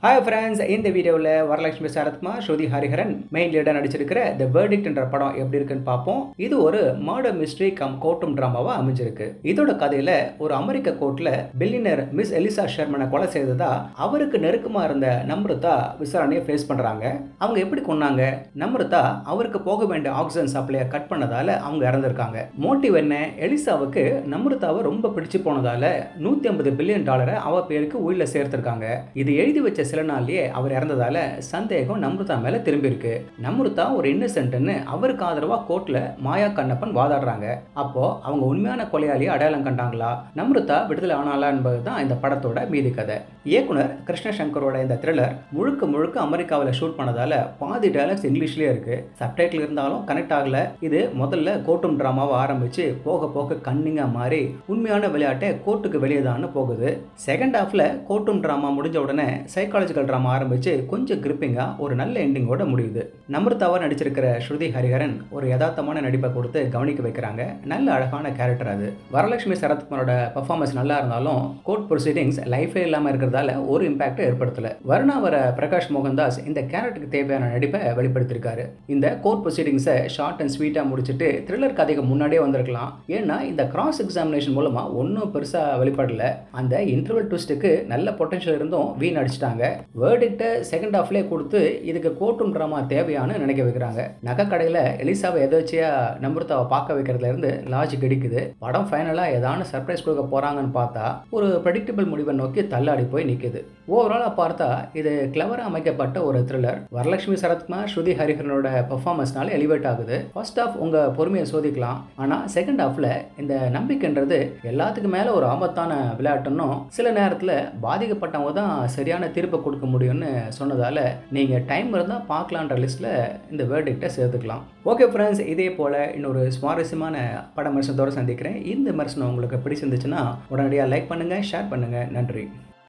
Hi friends, இந்த வீடியோவில் வரலட்சுமி சரத்குமார், ஸ்ருதி Hariharan main leader நடிச்சிருக்கிற தி verdict என்ற படம் எப்படி இருக்குன்னு பார்ப்போம். இது ஒரு மர்டர் மிஸ்ட்ரி கம் கோர்ட்ரூம் டிராமாவா அமைஞ்சிருக்கு. இதோட கதையில ஒரு அமெரிக்க கோர்ட்ல பில்லியனர் மிஸ் எலிசா ஷெர்மனை கொலை செய்ததா அவருக்கு நெருக்கமா இருந்த நம்ருதா விசாரணையை ஃபேஸ் பண்றாங்க. அவங்க எப்படி கொன்னாங்க? நம்ருதா அவருக்கு போக வேண்டிய ஆக்சிஜன் சப்ளையை கட் பண்ணதால அவங்க இறந்திருக்காங்க. மோட்டிவ் என்ன? எலிசாவுக்கு நம்ருதாவை ரொம்ப பிடிச்சு போனதால $150 பில்லியன் அவ பேருக்கு உயிரில சேர்த்திருக்காங்க. இது எழுதி வச்ச சில நாள்லயே அவர் இறந்ததால சந்தேகம் நம்ருதா மேல திரும்பி இருக்கு. நம்ருதா ஒரு இன்னசென்ட்னு அவருக்கு ஆதரவா கோர்ட்ல மாயா கண்ணப்பன் வாதாடுறாங்க. அப்போ அவங்க உண்மையான கொலையாளியை அடையாளம் கண்டாங்களா? நம்ருதா விடுதலை ஆனாலா என்பதுதான் இந்த படத்தோட மீதி கதை. இயக்குனர் கிருஷ்ண சங்கரோட இந்த த்ரில்லர் முழுக்க முழுக்க அமெரிக்காவில் ஷூட் பண்ணதால பாதி டயலாக்ஸ் இங்கிலீஷ்லயே இருக்கு. சப்டைட்டில் இருந்தாலும் கனெக்ட் ஆகல. இது முதல்ல கோர்ட்ரூம் டிராமாவை ஆரம்பிச்சு போக போக கன்னிங்கா மாறி உண்மையான விளையாட்டை கோர்ட்டுக்கு வெளியே தான் போகுது. செகண்ட் ஹாஃப்ல கோர்ட்ரூம் டிராமா முடிஞ்ச உடனே சைக்காலஜிக்கல் டிராமா ஆரம்பிச்சு கொஞ்சம் கிரிப்பிங்கா ஒரு நல்ல எண்டிங்கோட முடியுது. நம்ருதாவா நடிச்சிருக்கிற ஸ்ருதி ஹரிஹரன் ஒரு யதார்த்தமான நடிப்பை கொடுத்து கவனிக்க வைக்கிறாங்க. நல்ல அழகான கேரக்டர் அது. வரலட்சுமி சரத்குமாரோட பெர்ஃபார்மன்ஸ் நல்லா இருந்தாலும் கோர்ட் ப்ரொசீடிங்ஸ் லைஃபே இல்லாம இருக்கிறதால ஒரு இம்பாக்ட் ஏற்படுத்தல. வருணாவர பிரகாஷ் மோகன்தாஸ் இந்த கேரக்டருக்கு தேவையான நடிப்பை வெளிப்படுத்திருக்காரு. இந்த கோர்ட் ப்ரொசீடிங்ஸை ஷார்ட் அண்ட் ஸ்வீட்டா முடிச்சுட்டு த்ரில்லர் கதைக்கு முன்னாடியே வந்திருக்கலாம். ஏன்னா இந்த கிராஸ் எக்ஸாமினேஷன் மூலமா ஒன்றும் பெருசா வெளிப்படல. அந்த இன்டர்வல் ட்விஸ்ட்டுக்கு நல்ல பொட்டன்ஷியல் இருந்தும் வீண் அடிச்சிட்டாங்க. வேர்டிக்ட்டை செகண்ட் ஹாஃப்லேயே கொடுத்து இதுக்கு கோர்ட்ரூம் ட்ராமா தேவையானு நினைக்க வைக்கிறாங்க. நகை கடையில் எலிசாவை எதாச்சியா நம்ருதாவை பார்க்க வைக்கிறதுல இருந்து லாஜிக் கிடைக்குது. படம் ஃபைனலாக ஏதான சர்ப்ரைஸ் கொடுக்க போறாங்கன்னு பார்த்தா ஒரு ப்ரெடிக்டபிள் முடிவை நோக்கி தள்ளாடி போய் நிற்குது. ஓவராலாக பார்த்தா இது கிளவராக அமைக்கப்பட்ட ஒரு த்ரில்லர். வரலட்சுமி சரத்குமார், ஸ்ருதி ஹரிஹரனோட பெர்ஃபார்மன்ஸ்னால எலிவேட் ஆகுது. ஃபர்ஸ்ட் ஹாஃப் உங்க பொறுமையை சோதிக்கலாம். ஆனால் செகண்ட் ஹாஃப்ல இந்த நம்பிக்கைன்றது எல்லாத்துக்கும் மேலே ஒரு ஆபத்தான விளையாட்டுன்னும் சில நேரத்தில் பாதிக்கப்பட்டவங்க தான் சரியான தீர்ப்பை கொடுக்க முடியும்னு சொன்னதால நீங்கள் டைம் இருந்தால் பார்க்கலான்ற லிஸ்ட்டில் இந்த வேர்டிக்ட்டை சேர்த்துக்கலாம். ஓகே ஃப்ரெண்ட்ஸ், இதே போல் இன்னொரு சுவாரஸ்யமான பட விமர்சனத்தோடு சந்திக்கிறேன். இந்த விமர்சனம் உங்களுக்கு பிடிச்சிருந்துச்சுன்னா உடனடியாக லைக் பண்ணுங்கள், ஷேர் பண்ணுங்கள். நன்றி.